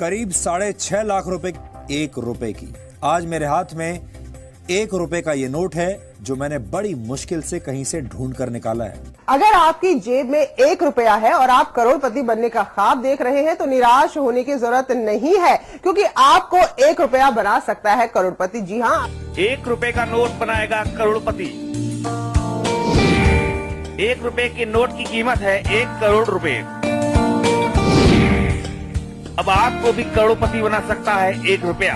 करीब 6.5 लाख रुपए 1 रुपए की। आज मेरे हाथ में 1 रुपए का ये नोट है जो मैंने बड़ी मुश्किल से कहीं से ढूंढ कर निकाला है। अगर आपकी जेब में 1 रुपया है और आप करोड़पति बनने का ख्वाब देख रहे हैं तो निराश होने की जरूरत नहीं है, क्योंकि आपको 1 रुपया बना सकता है करोड़पति। जी हाँ, 1 रुपए का नोट बनाएगा करोड़पति। 1 रुपए के नोट की कीमत है 1 करोड़ रुपए। अब आपको भी करोड़पति बना सकता है 1 रुपया।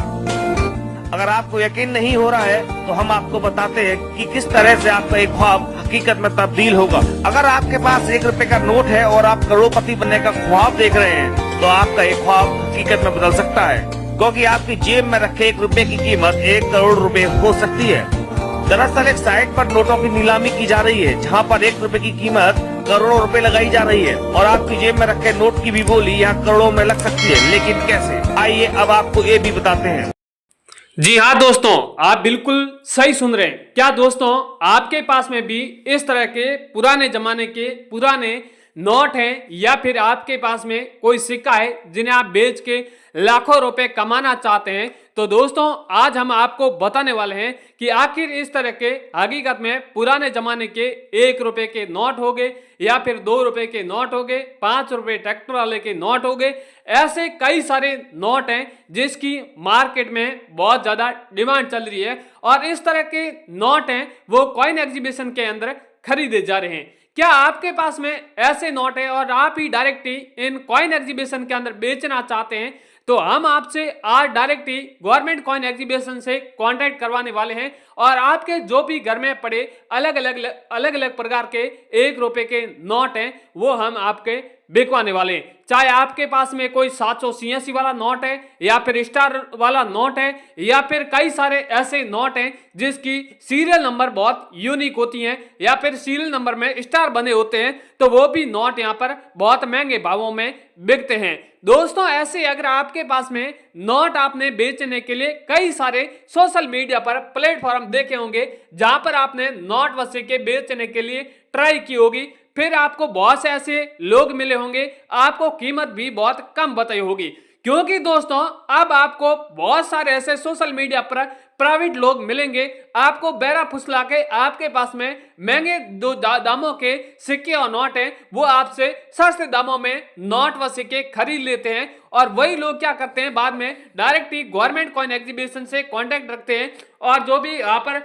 अगर आपको यकीन नहीं हो रहा है तो हम आपको बताते हैं कि किस तरह से आपका एक ख्वाब हकीकत में तब्दील होगा। अगर आपके पास 1 रुपए का नोट है और आप करोड़पति बनने का ख्वाब देख रहे हैं तो आपका एक ख्वाब हकीकत में बदल सकता है, क्योंकि आपकी जेब में रखे 1 रुपए की कीमत 1 करोड़ रुपए हो सकती है। दरअसल एक साइट पर नोटों की नीलामी की जा रही है जहां पर 1 रुपए की कीमत करोड़ों रुपए लगाई जा रही है और आपकी जेब में रखे नोट की भी बोली यहाँ करोड़ों में लग सकती है। लेकिन कैसे, आइए अब आपको ये भी बताते हैं। जी हाँ दोस्तों, आप बिल्कुल सही सुन रहे हैं। क्या दोस्तों, आपके पास में भी इस तरह के पुराने जमाने के पुराने नोट हैं या फिर आपके पास में कोई सिक्का है जिन्हें आप बेच के लाखों रुपए कमाना चाहते हैं? तो दोस्तों, आज हम आपको बताने वाले हैं कि आखिर इस तरह के हकीकत में पुराने जमाने के 1 रुपए के नोट हो गए या फिर 2 रुपए के नोट हो गए, 5 रुपए ट्रैक्टर वाले के नोट हो गए, ऐसे कई सारे नोट हैं जिसकी मार्केट में बहुत ज्यादा डिमांड चल रही है और इस तरह के नोट हैं वो कॉइन एग्जीबिशन के अंदर खरीदे जा रहे हैं। क्या आपके पास में ऐसे नोट है और आप ही डायरेक्ट ही इन कॉइन एग्जीबिशन के अंदर बेचना चाहते हैं? तो हम आपसे आज डायरेक्ट ही गवर्नमेंट कॉइन एग्जीबिशन से कांटेक्ट करवाने वाले हैं और आपके जो भी घर में पड़े अलग अलग प्रकार के 1 रुपए के नोट हैं वो हम आपके बिकवाने वाले हैं। चाहे आपके पास में कोई 786 वाला नोट है या फिर स्टार वाला नोट है या फिर कई सारे ऐसे नोट हैं जिसकी सीरियल नंबर बहुत यूनिक होती हैं या फिर सीरियल नंबर में स्टार बने होते हैं, तो वो भी नोट यहाँ पर बहुत महंगे भावों में बिकते हैं। दोस्तों, ऐसे अगर आपके पास में नोट आपने बेचने के लिए कई सारे सोशल मीडिया पर प्लेटफॉर्म देखे होंगे जहां पर आपने नोट व सिक्के बेचने के लिए ट्राई की होगी, फिर आपको बहुत से ऐसे लोग मिले होंगे, आपको कीमत भी बहुत कम बताई होगी, क्योंकि दोस्तों अब आपको बहुत सारे ऐसे सोशल मीडिया पर प्राइवेट लोग मिलेंगे, आपको बेरा फुसला के आपके पास में महंगे दामों के सिक्के और नोट हैं वो आपसे सस्ते दामों में नोट व सिक्के खरीद लेते हैं और वही लोग क्या करते हैं, बाद में डायरेक्ट ही गवर्नमेंट कॉइन एग्जीबिशन से कांटेक्ट रखते हैं और जो भी यहाँ पर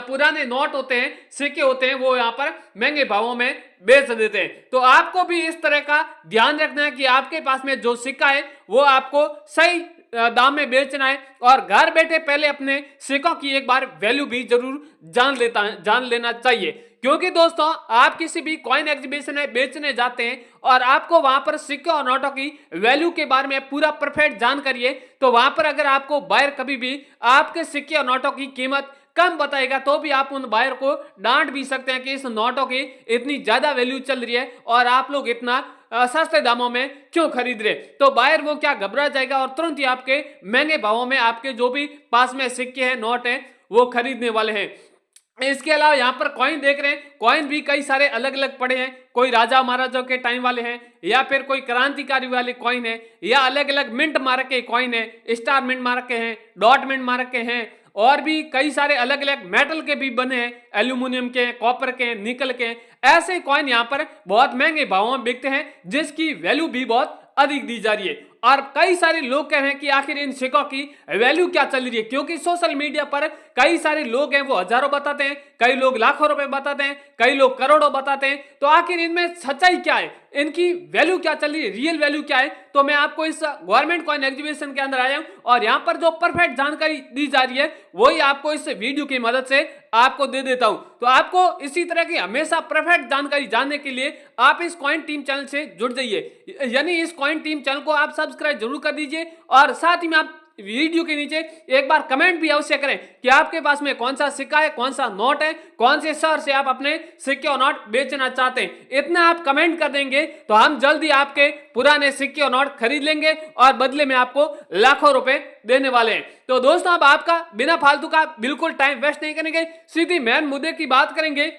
पुराने नोट होते हैं, सिक्के होते हैं, वो यहाँ पर महंगे भावों में बेच देते हैं। तो आपको भी इस तरह का ध्यान रखना है कि आपके पास में जो सिक्का है वो आपको सही दाम में बेचना है और घर बैठे पहले अपने सिक्कों की एक बार वैल्यू भी जरूर जान लेना चाहिए, क्योंकि दोस्तों आप किसी भी कॉइन एग्जीबिशन में बेचने जाते हैं और आपको वहां पर सिक्के और नोटों की वैल्यू के बारे में पूरा परफेक्ट जानकारी है, तो वहां पर अगर आपको बायर कभी भी आपके सिक्के और नोटों की कीमत कम बताएगा तो भी आप उन बायर को डांट भी सकते हैं कि इस नोटों की इतनी ज्यादा वैल्यू चल रही है और आप लोग इतना सस्ते दामों में क्यों खरीद रहे। तो बायर वो क्या घबरा जाएगा और तुरंत ही आपके महंगे भावों में आपके जो भी पास में सिक्के हैं, नोट हैं, वो खरीदने वाले हैं। इसके अलावा यहाँ पर कॉइन देख रहे हैं, कॉइन भी कई सारे अलग अलग पड़े हैं, कोई राजा महाराजाओं के टाइम वाले हैं या फिर कोई क्रांतिकारी वाले कॉइन है या अलग अलग मिंट मार्क के कॉइन है, स्टार मिंट मार्क के हैं, डॉट मिंट मार्क के हैं और भी कई सारे अलग अलग मेटल के भी बने हैं, एल्यूमिनियम के, कॉपर के, निकल के। ऐसे कॉइन यहाँ पर बहुत महंगे भावों में बिकते हैं जिसकी वैल्यू भी बहुत अधिक दी जा रही है और कई सारे लोग कह रहे हैं कि आखिर इन सिक्कों की वैल्यू क्या चल रही है, क्योंकि सोशल मीडिया पर कई सारे लोग हैं वो हजारों बताते हैं, कई लोग लाखों रुपए बताते हैं, कई लोग करोड़ों बताते हैं। तो आखिर इनमें सच्चाई क्या है, इनकी वैल्यू क्या चल रही है, रियल वैल्यू क्या है? तो मैं आपको इस गवर्नमेंट कॉइन एग्जीबिशन के अंदर आया हूं और यहाँ पर जो परफेक्ट जानकारी दी जा रही है वही आपको इस वीडियो की मदद से आपको दे देता हूं। तो आपको इसी तरह की हमेशा परफेक्ट जानकारी जानने के लिए आप इस कॉइन टीम चैनल से जुड़ जाइए, यानी इस कॉइन टीम चैनल को आप सब्सक्राइब जरूर कर दीजिए और साथ ही में आप वीडियो के नीचे एक बार कमेंट भी अवश्य करें कि आपके पास में कौन सा सिक्का है, कौन सा नोट है, कौन से शहर से आप अपने सिक्के और नोट बेचना चाहते हैं। इतना आप कमेंट कर देंगे तो हम जल्दी आपके पुराने सिक्के और नोट खरीद लेंगे और बदले में आपको लाखों रुपए देने वाले हैं। तो दोस्तों, अब आपका बिना फालतू का बिल्कुल टाइम वेस्ट नहीं करेंगे, सीधी मेन मुद्दे की बात करेंगे।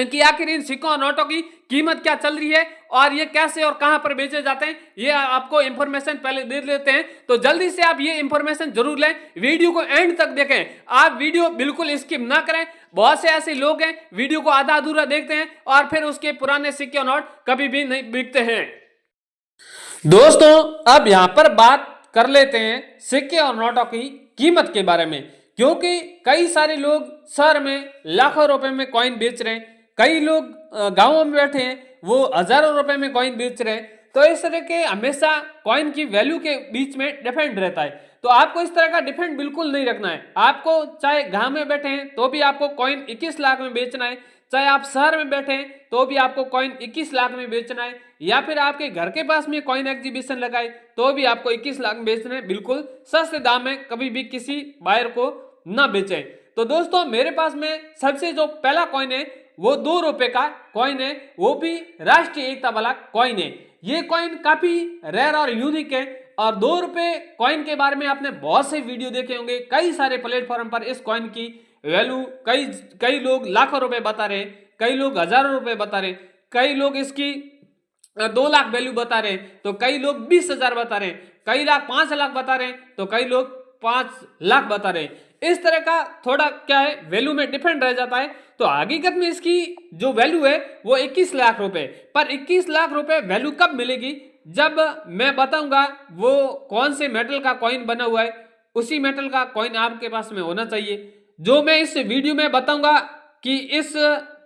कि आखिर इन सिक्कों और नोटों की कीमत क्या चल रही है और ये कैसे और कहां पर बेचे जाते हैं, ये आपको इंफॉर्मेशन पहले दे देते हैं। तो जल्दी से आप ये इंफॉर्मेशन जरूर लें, वीडियो को एंड तक देखें, आप वीडियो बिल्कुल स्किप ना करें। बहुत से ऐसे लोग हैं वीडियो को आधा अधूरा देखते हैं और फिर उसके पुराने सिक्के और नोट कभी भी नहीं बिकते हैं। दोस्तों अब यहां पर बात कर लेते हैं सिक्के और नोटों की कीमत के बारे में, क्योंकि कई सारे लोग शहर में लाखों रुपए में कॉइन बेच रहे हैं, कई लोग गांवों में बैठे हैं वो हजारों रुपए में कॉइन बेच रहे हैं। तो इस तरह के हमेशा कॉइन की वैल्यू के बीच में डिफरेंट रहता है। तो आपको इस तरह का डिफरेंट बिल्कुल नहीं रखना है। आपको चाहे गांव में बैठे हैं तो भी आपको कॉइन 21 लाख में बेचना है, चाहे आप शहर में बैठे हैं तो भी आपको कॉइन 21 लाख में बेचना है, या फिर आपके घर के पास में कॉइन एग्जीबिशन लगाए तो भी आपको 21 लाख में बेचना है। बिल्कुल सस्ते दाम में कभी भी किसी बायर को ना बेचें। तो दोस्तों मेरे पास में सबसे जो पहला कॉइन है वो 2 रुपए का कॉइन है, वो भी राष्ट्रीय एकता वाला कॉइन है। ये कॉइन काफी रेयर और यूनिक है और 2 रुपए कॉइन के बारे में आपने बहुत से वीडियो देखे होंगे, कई सारे प्लेटफॉर्म पर इस कॉइन की वैल्यू कई लोग लाखों रुपए बता रहे हैं, कई लोग हजारों रुपए बता रहे हैं, कई लोग इसकी 2 लाख वैल्यू बता रहे हैं, तो कई लोग 20,000 बता रहे हैं, कई लाख 5 लाख बता रहे हैं, तो कई लोग 5 लाख बता रहे हैं। इस तरह का थोड़ा क्या है वैल्यू में डिफरेंट रह जाता है। तो हकीकत में इसकी जो वैल्यू है वो 21 लाख रुपए, पर 21 लाख रुपए वैल्यू कब मिलेगी, जब मैं बताऊंगा वो कौन से मेटल का कॉइन बना हुआ है, उसी मेटल का कॉइन आपके पास में होना चाहिए। जो मैं इस वीडियो में बताऊंगा कि इस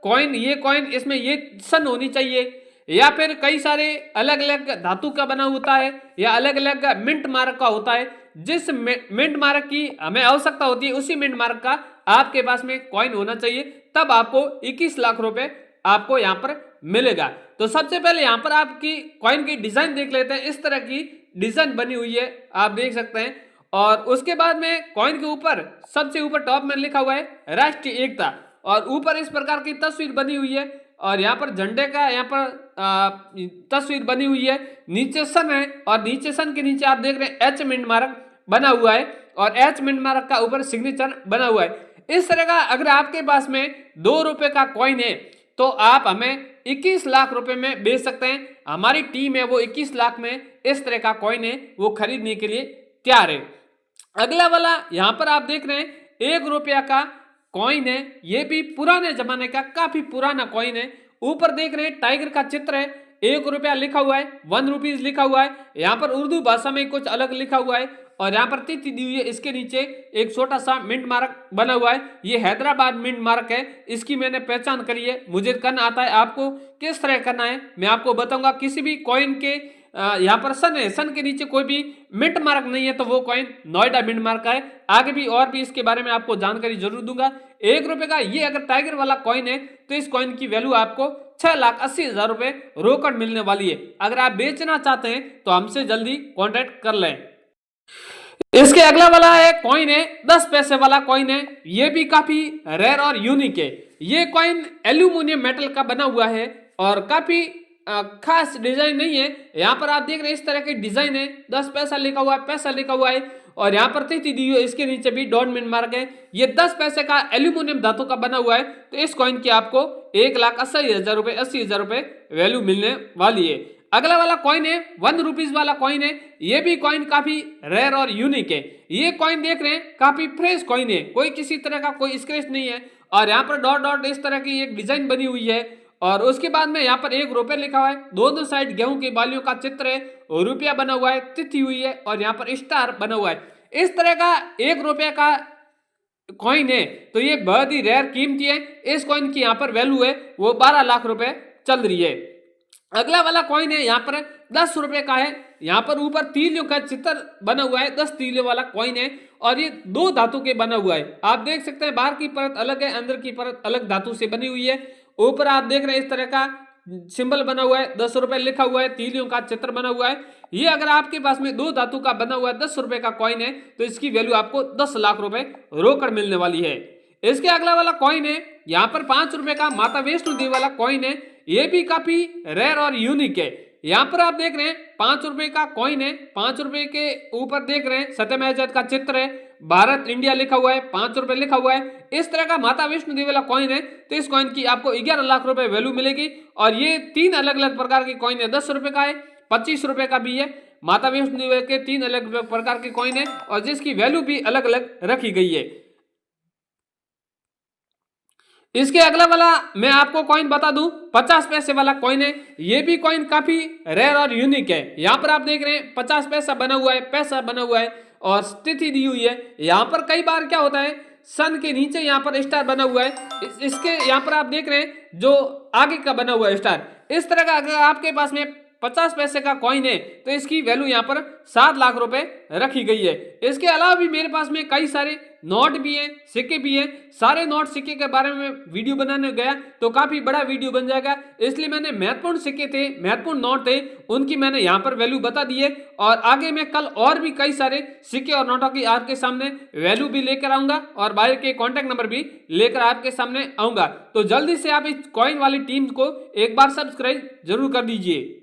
कॉइन ये कॉइन इसमें ये सन होनी चाहिए, या फिर कई सारे अलग अलग धातु का बना होता है, या अलग अलग मिंट मार्क का होता है। जिस मिंट मार्क की हमें आवश्यकता होती है उसी मिंट मार्क का आपके पास में कॉइन होना चाहिए, तब आपको 21 लाख रुपए आपको यहाँ पर मिलेगा। तो सबसे पहले यहाँ पर आपकी कॉइन की डिजाइन देख लेते हैं। इस तरह की डिजाइन बनी हुई है, आप देख सकते हैं। और उसके बाद में कॉइन के ऊपर सबसे ऊपर टॉप में लिखा हुआ है राष्ट्रीय एकता, और ऊपर इस प्रकार की तस्वीर बनी हुई है, और यहाँ पर झंडे का यहाँ पर तस्वीर बनी हुई है। नीचे सन है और नीचे सन के नीचे आप देख रहे हैं एच मिंट मार्क बना हुआ है, और एच मिंट मार्क का ऊपर सिग्नेचर बना हुआ है। इस तरह का अगर आपके पास में 2 रुपए का कॉइन है तो आप हमें 21 लाख रुपए में बेच सकते हैं। हमारी टीम है वो 21 लाख में इस तरह का कॉइन है वो खरीदने के लिए तैयार है। अगला वाला यहाँ पर आप देख रहे हैं 1 रुपया का कॉइन है, ये भी पुराने जमाने का काफी पुराना कॉइन है। ऊपर देख रहे हैं टाइगर का चित्र है, 1 रुपया लिखा हुआ है, 1 रुपीज लिखा हुआ है। यहाँ पर उर्दू भाषा में कुछ अलग लिखा हुआ है, और यहाँ पर तिथि दी हुई है। इसके नीचे एक छोटा सा मिंट मार्क बना हुआ है, ये हैदराबाद मिंट मार्क है। इसकी मैंने पहचान करी है, मुझे करना आता है। आपको किस तरह करना है मैं आपको बताऊंगा। किसी भी कॉइन के यहाँ पर सन है, सन के नीचे कोई भी मिंट मार्क नहीं है तो वो कॉइन नोएडा मिंट मार्क का है। आगे भी और भी इसके बारे में आपको जानकारी जरूर दूंगा। 1 रुपए का ये अगर टाइगर वाला कॉइन है तो इस कॉइन की वैल्यू आपको 6,80,000 रुपए रोकड़ मिलने वाली है। अगर आप बेचना चाहते हैं तो हमसे जल्दी कॉन्टेक्ट कर लें। इसके अगला वाला है कॉइन है 10 पैसे वाला कॉइन है, ये भी काफी रेयर और यूनिक है। ये कॉइन एल्यूमिनियम मेटल का बना हुआ है और काफी खास डिजाइन नहीं है। यहाँ पर आप देख रहे हैं इस तरह की डिजाइन है, 10 पैसा लिखा हुआ है, पैसा लिखा हुआ है, और यहाँ पर तिथि दी हुई है। इसके नीचे भी डॉट मिंट मार्क है। ये 10 पैसे का एल्यूमिनियम धातु का बना हुआ है। तो इस कॉइन की आपको 1,80,000 रुपए 80,000 रुपए वैल्यू मिलने वाली है। अगला वाला कॉइन है 1 रुपीज वाला कॉइन है, ये भी कॉइन काफी रेयर और यूनिक है। ये कॉइन देख रहे हैं काफी फ्रेश कॉइन है, कोई किसी तरह का कोई स्क्रैच नहीं है, और यहाँ पर डॉट डॉट इस तरह की एक डिजाइन बनी हुई है। और उसके बाद में यहाँ पर 1 रुपए लिखा हुआ है, दोनों साइड गेहूं के बालियों का चित्र है, रुपया बना हुआ है, तिथि हुई है, और यहाँ पर स्टार बना हुआ है। इस तरह का 1 रुपये का कॉइन है, तो ये बहुत ही रेयर कीमती है। इस कॉइन की यहाँ पर वैल्यू है वो 12 लाख रुपए चल रही है। अगला वाला कॉइन है यहाँ पर 10 रुपए का है, यहाँ पर ऊपर तीलियों का चित्र बना हुआ है, 10 तीलियों वाला कॉइन है, और ये 2 धातु के बना हुआ है। आप देख सकते हैं बाहर की परत अलग है, अंदर की परत अलग धातु से बनी हुई है। ऊपर आप देख रहे हैं इस तरह का सिंबल बना हुआ है, 10 रुपए लिखा हुआ है, तीलियों का चित्र बना हुआ है। ये अगर आपके पास में 2 धातु का बना हुआ है 10 रुपए का कॉइन है तो इसकी वैल्यू आपको 10 लाख रुपए रोकड़ मिलने वाली है। इसके अगला वाला कॉइन है यहाँ पर 5 रुपए का माता वैष्णो देवी वाला कॉइन है, ये भी काफी रेयर और यूनिक है। यहाँ पर आप देख रहे हैं 5 रुपए का कॉइन है। 5 रुपए के ऊपर देख रहे हैं सत्यमेव जयते का चित्र है, भारत इंडिया लिखा हुआ है, 5 रुपए लिखा हुआ है। इस तरह का माता वैष्णो देवी वाला कॉइन है। तो इस कॉइन की आपको 11 लाख रुपए वैल्यू मिलेगी। और ये 3 अलग अलग प्रकार के कॉइन है, 10 रुपए का है, 25 रुपए का भी है। माता वैष्णो देवी के 3 अलग अलग प्रकार के कॉइन है और जिसकी वैल्यू भी अलग अलग रखी गई है। इसके अगला वाला मैं आपको कॉइन बता दूं, 50 पैसे वाला कॉइन है। ये भी कॉइन काफी रेयर और यूनिक है। यहाँ पर आप देख रहे हैं 50 पैसा बना हुआ है, पैसा बना हुआ है और तिथि दी हुई है। यहाँ पर कई बार क्या होता है, सन के नीचे यहाँ पर स्टार बना हुआ है। इसके यहाँ पर आप देख रहे हैं जो आगे का बना हुआ है स्टार। इस तरह का अगर आपके पास में 50 पैसे का कॉइन है तो इसकी वैल्यू यहाँ पर 7 लाख रुपए रखी गई है। इसके अलावा भी मेरे पास में कई सारे नोट भी हैं, सिक्के भी हैं। सारे नोट सिक्के के बारे में वीडियो बनाने गया तो काफी बड़ा वीडियो बन जाएगा, इसलिए मैंने महत्वपूर्ण सिक्के थे, महत्वपूर्ण नोट थे, उनकी मैंने यहाँ पर वैल्यू बता दी है। और आगे मैं कल और भी कई सारे सिक्के और नोटों की आपके सामने वैल्यू भी लेकर आऊंगा और बाहर के कॉन्टैक्ट नंबर भी लेकर आपके सामने आऊंगा। तो जल्दी से आप इस कॉइन वाली टीम को एक बार सब्सक्राइब जरूर कर दीजिए।